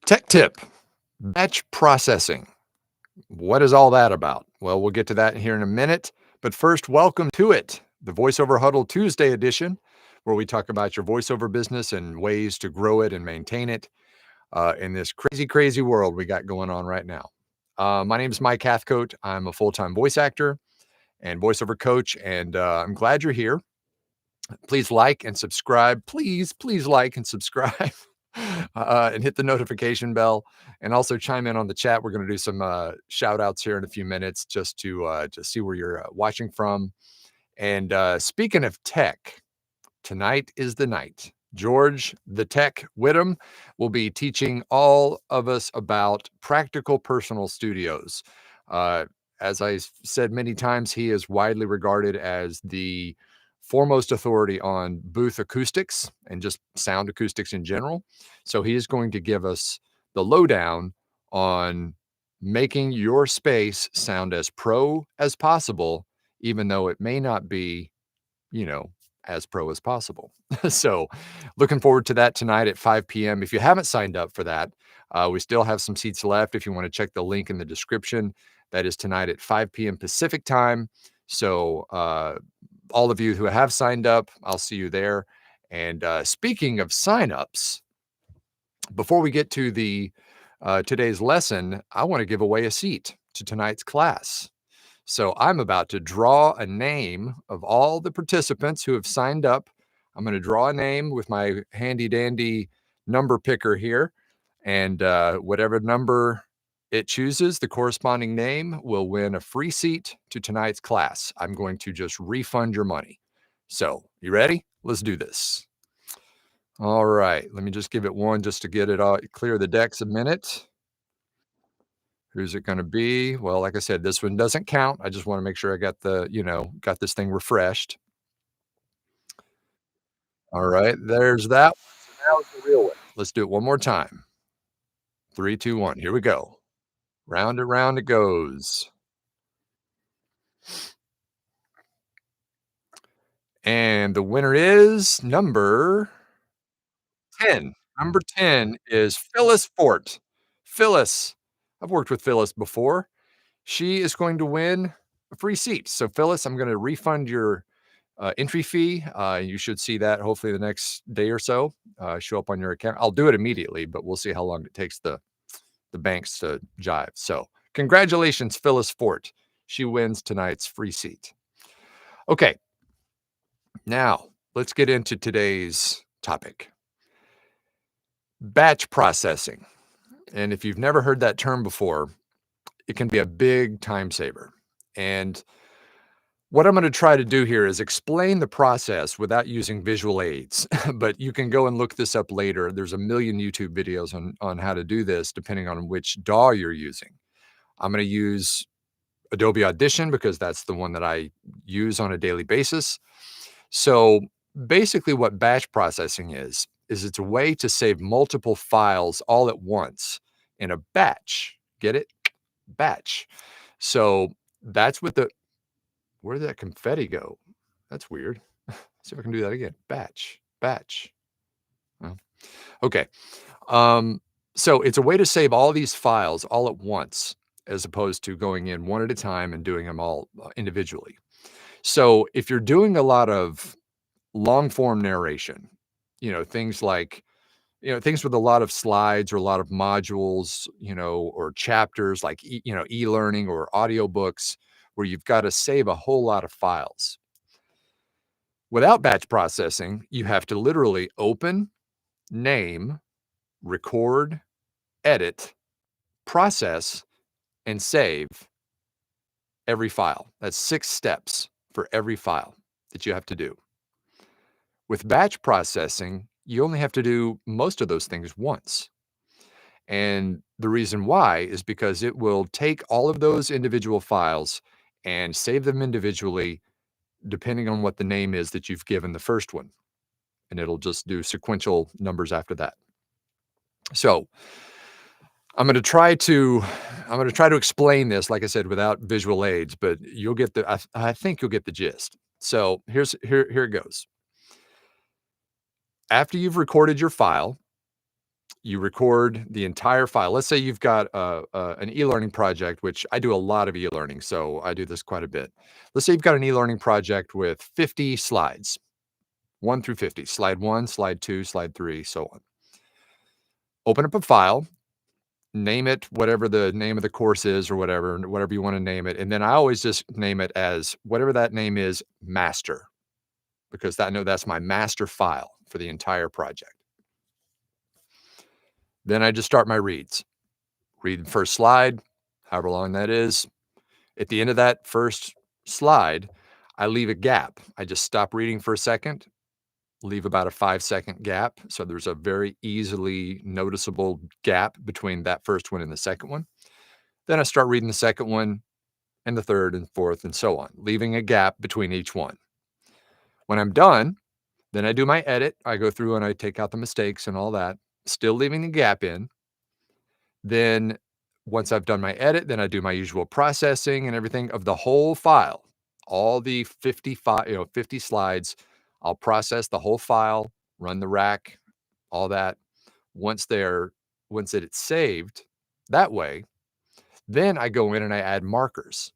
Tech tip, batch processing. What is all that about? Well, we'll get to that here in a minute. But first, welcome to it, the VoiceOver Huddle Tuesday edition, where we talk about your voiceover business and ways to grow it and maintain it in this crazy, crazy world we got going on right now. My name is Mike Hathcote. I'm a full-time voice actor and voiceover coach, and I'm glad you're here. Please like and subscribe. Please like and subscribe. And hit the notification bell, and also chime in on the chat. We're going to do some shout outs here in a few minutes just to see where you're watching from. And speaking of tech, tonight is the night. George the Tech Whittam will be teaching all of us about practical personal studios. As I said many times, he is widely regarded as the foremost authority on booth acoustics and just sound acoustics in general. So he is going to give us the lowdown on making your space sound as pro as possible, even though it may not be, as pro as possible. So looking forward to that tonight at 5 p.m. If you haven't signed up for that, we still have some seats left. If you want to check the link in the description, that is tonight at 5 p.m. Pacific time. So all of you who have signed up, I'll see you there. And speaking of signups, before we get to the today's lesson, I want to give away a seat to tonight's class. So I'm about to draw a name of all the participants who have signed up. I'm going to draw a name with my handy dandy number picker here. And whatever number it chooses, the corresponding name will win a free seat to tonight's class. I'm going to just refund your money. So you ready? Let's do this. All right. Let me just give it one just to get it all clear the decks a minute. Who's it going to be? Well, like I said, this one doesn't count. I just want to make sure I got got this thing refreshed. All right, there's that. Now it's the real one. Let's do it one more time. 3, 2, 1. Here we go. Round and round it goes. And the winner is number 10. Number 10 is Phyllis Fort. Phyllis, I've worked with Phyllis before. She is going to win a free seat. So Phyllis, I'm going to refund your entry fee. You should see that hopefully the next day or so, show up on your account. I'll do it immediately, but we'll see how long it takes the banks to jive. So congratulations, Phyllis Fort. She wins tonight's free seat. Okay. Now let's get into today's topic. Batch processing. And if you've never heard that term before, it can be a big time saver. And what I'm going to try to do here is explain the process without using visual aids, but you can go and look this up later. There's a million YouTube videos on how to do this, depending on which DAW you're using. I'm going to use Adobe Audition because that's the one that I use on a daily basis. So basically what batch processing is it's a way to save multiple files all at once in a batch. Get it? Batch. So that's what where did that confetti go? That's weird. See if I can do that again. Batch. Well, okay. So it's a way to save all these files all at once, as opposed to going in one at a time and doing them all individually. So if you're doing a lot of long form narration, things like, things with a lot of slides or a lot of modules, or chapters like, e-learning or audiobooks, where you've got to save a whole lot of files. Without batch processing, you have to literally open, name, record, edit, process, and save every file. That's 6 steps for every file that you have to do. With batch processing, you only have to do most of those things once. And the reason why is because it will take all of those individual files and save them individually, depending on what the name is that you've given the first one. And it'll just do sequential numbers after that. So I'm going to try to explain this, like I said, without visual aids, but you'll get I think you'll get the gist. So here it goes. After you've recorded your file, you record the entire file. Let's say you've got an e-learning project, which I do a lot of e-learning, so I do this quite a bit. Let's say you've got an e-learning project with 50 slides, 1 through 50, slide 1, slide 2, slide 3, so on. Open up a file, name it whatever the name of the course is or whatever you want to name it, and then I always just name it as whatever that name is, master, because I know that's my master file for the entire project. Then I just start my reads. Read the first slide, however long that is. At the end of that first slide, I leave a gap. I just stop reading for a second, leave about a 5-second gap. So there's a very easily noticeable gap between that first one and the second one. Then I start reading the second one and the third and fourth and so on, leaving a gap between each one. When I'm done, then I do my edit. I go through and I take out the mistakes and all that, still leaving the gap in. Then once I've done my edit, then I do my usual processing and everything of the whole file, all the 50 slides. I'll process the whole file, run the rack, all that. Once it's saved that way, then I go in and I add markers.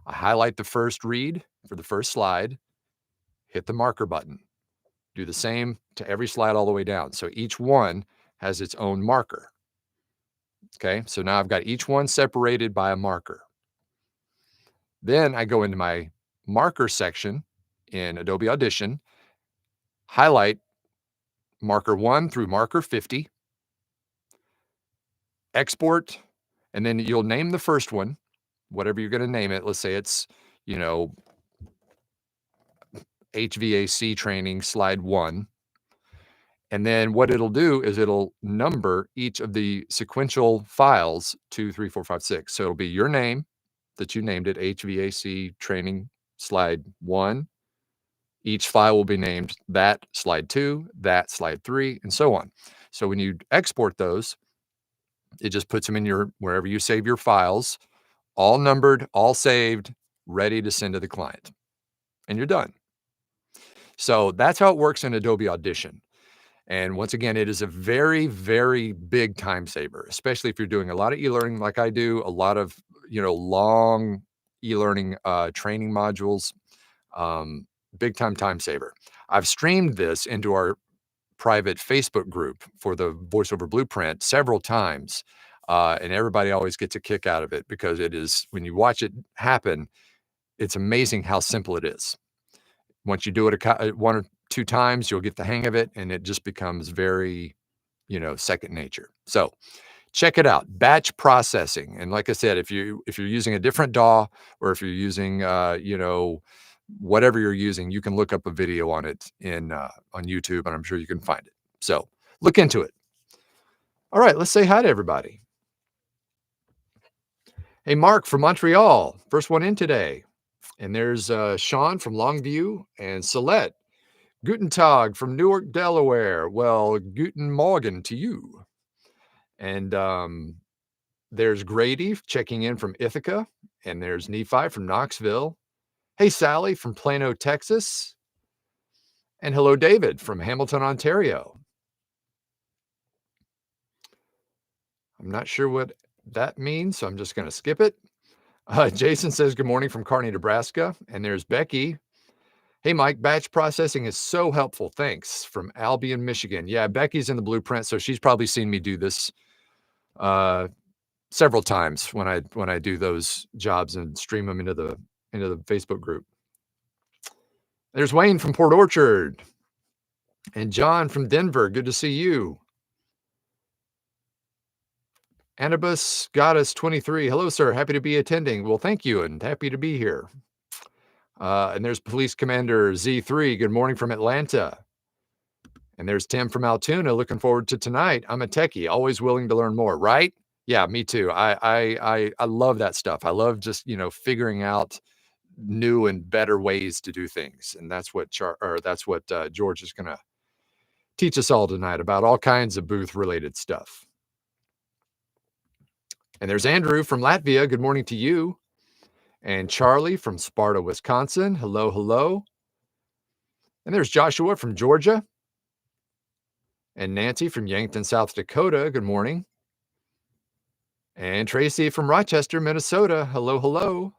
I highlight the first read for the first slide, hit the marker button. Do the same to every slide all the way down. So each one has its own marker. Okay, so now I've got each one separated by a marker. Then I go into my marker section in Adobe Audition, highlight marker 1 through marker 50, export, and then you'll name the first one, whatever you're going to name it. Let's say it's, HVAC training slide 1. And then what it'll do is it'll number each of the sequential files 2, 3, 4, 5, 6. So it'll be your name that you named it, HVAC training slide 1. Each file will be named that slide 2, that slide 3, and so on. So when you export those, it just puts them in wherever you save your files, all numbered, all saved, ready to send to the client. And you're done. So that's how it works in Adobe Audition. And once again, it is a very, very big time saver, especially if you're doing a lot of e-learning like I do, a lot of, long e-learning training modules, big time saver. I've streamed this into our private Facebook group for the VoiceOver Blueprint several times. And everybody always gets a kick out of it because it is, when you watch it happen, it's amazing how simple it is. Once you do it 1 or 2 times, you'll get the hang of it, and it just becomes very, second nature. So check it out, batch processing. And like I said, if you're using a different DAW or if you're using, whatever you're using, you can look up a video on it on YouTube, and I'm sure you can find it. So look into it. All right, let's say hi to everybody. Hey, Mark from Montreal, first one in today. And there's Sean from Longview and Celeste. Guten Tag from Newark, Delaware. Well, guten Morgen to you. And there's Grady checking in from Ithaca. And there's Nephi from Knoxville. Hey, Sally from Plano, Texas. And hello, David from Hamilton, Ontario. I'm not sure what that means, so I'm just going to skip it. Jason says good morning from Kearney, Nebraska. And there's Becky. Hey, Mike, batch processing is so helpful. Thanks, from Albion, Michigan. Yeah, Becky's in the Blueprint, so she's probably seen me do this several times when I do those jobs and stream them into the Facebook group. There's Wayne from Port Orchard and John from Denver. Good to see you. Anubis Goddess 23. Hello, sir. Happy to be attending. Well, thank you, and happy to be here. And there's Police Commander Z3. Good morning from Atlanta. And there's Tim from Altoona. Looking forward to tonight. I'm a techie, always willing to learn more, right? Yeah, me too. I love that stuff. I love just, figuring out new and better ways to do things. And that's what George is going to teach us all tonight about all kinds of booth related stuff. And there's Andrew from Latvia. Good morning to you. And Charlie from Sparta, Wisconsin. Hello, hello. And there's Joshua from Georgia. And Nancy from Yankton, South Dakota, good morning. And Tracy from Rochester, Minnesota, hello, hello.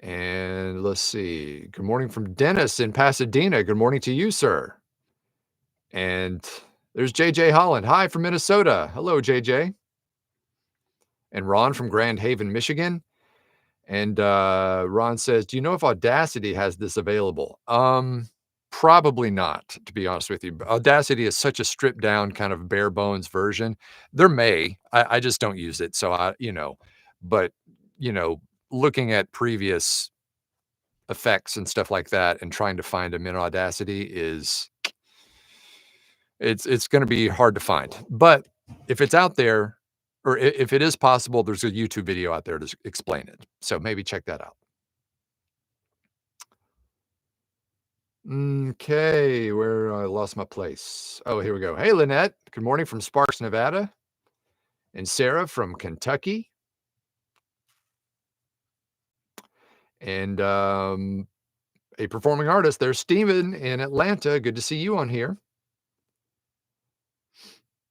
And let's see, good morning from Dennis in Pasadena. Good morning to you, sir. And there's JJ Holland. Hi from Minnesota. Hello, JJ. And Ron from Grand Haven, Michigan. And Ron says, "Do you know if Audacity has this available?" Probably not, to be honest with you. Audacity is such a stripped down kind of bare bones version. There may, I just don't use it. So but you know, looking at previous effects and stuff like that and trying to find them in Audacity it's going to be hard to find. But if it's out there, or if it is possible, there's a YouTube video out there to explain it. So maybe check that out. Okay, where I lost my place. Oh, here we go. Hey, Lynette. Good morning from Sparks, Nevada. And Sarah from Kentucky. And a performing artist. There's Steven in Atlanta. Good to see you on here.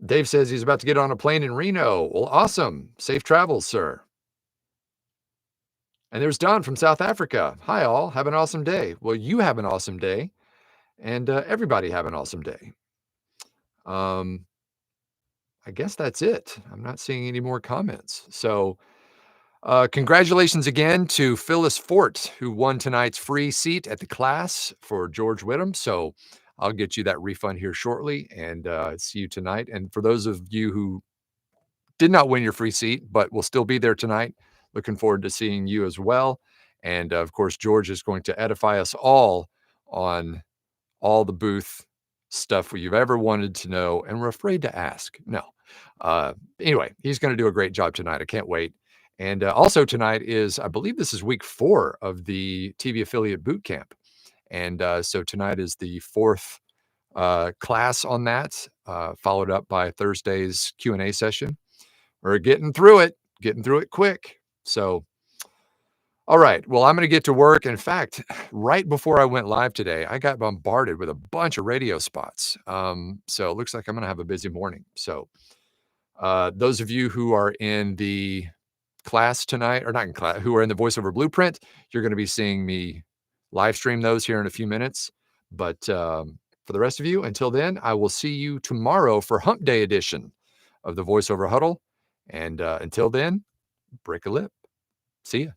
Dave says he's about to get on a plane in Reno. Well, awesome. Safe travels, sir. And there's Don from South Africa. Hi, all. Have an awesome day. Well, you have an awesome day. And everybody have an awesome day. I guess that's it. I'm not seeing any more comments. So congratulations again to Phyllis Fort, who won tonight's free seat at the class for George Whittam. So I'll get you that refund here shortly and see you tonight. And for those of you who did not win your free seat, but will still be there tonight, looking forward to seeing you as well. And of course, George is going to edify us all on all the booth stuff you've ever wanted to know and we're afraid to ask. No. Anyway, he's going to do a great job tonight. I can't wait. And also tonight is, I believe this is week 4 of the TV affiliate boot camp. And so tonight is the 4th class on that, followed up by Thursday's Q&A session. We're getting through it quick. So, all right. Well, I'm going to get to work. In fact, right before I went live today, I got bombarded with a bunch of radio spots. So it looks like I'm going to have a busy morning. So those of you who are in the class tonight, or not in class, who are in the voiceover blueprint, you're going to be seeing me live stream those here in a few minutes. But for the rest of you, until then, I will see you tomorrow for Hump Day edition of the Voiceover Huddle. And until then, break a lip. See ya.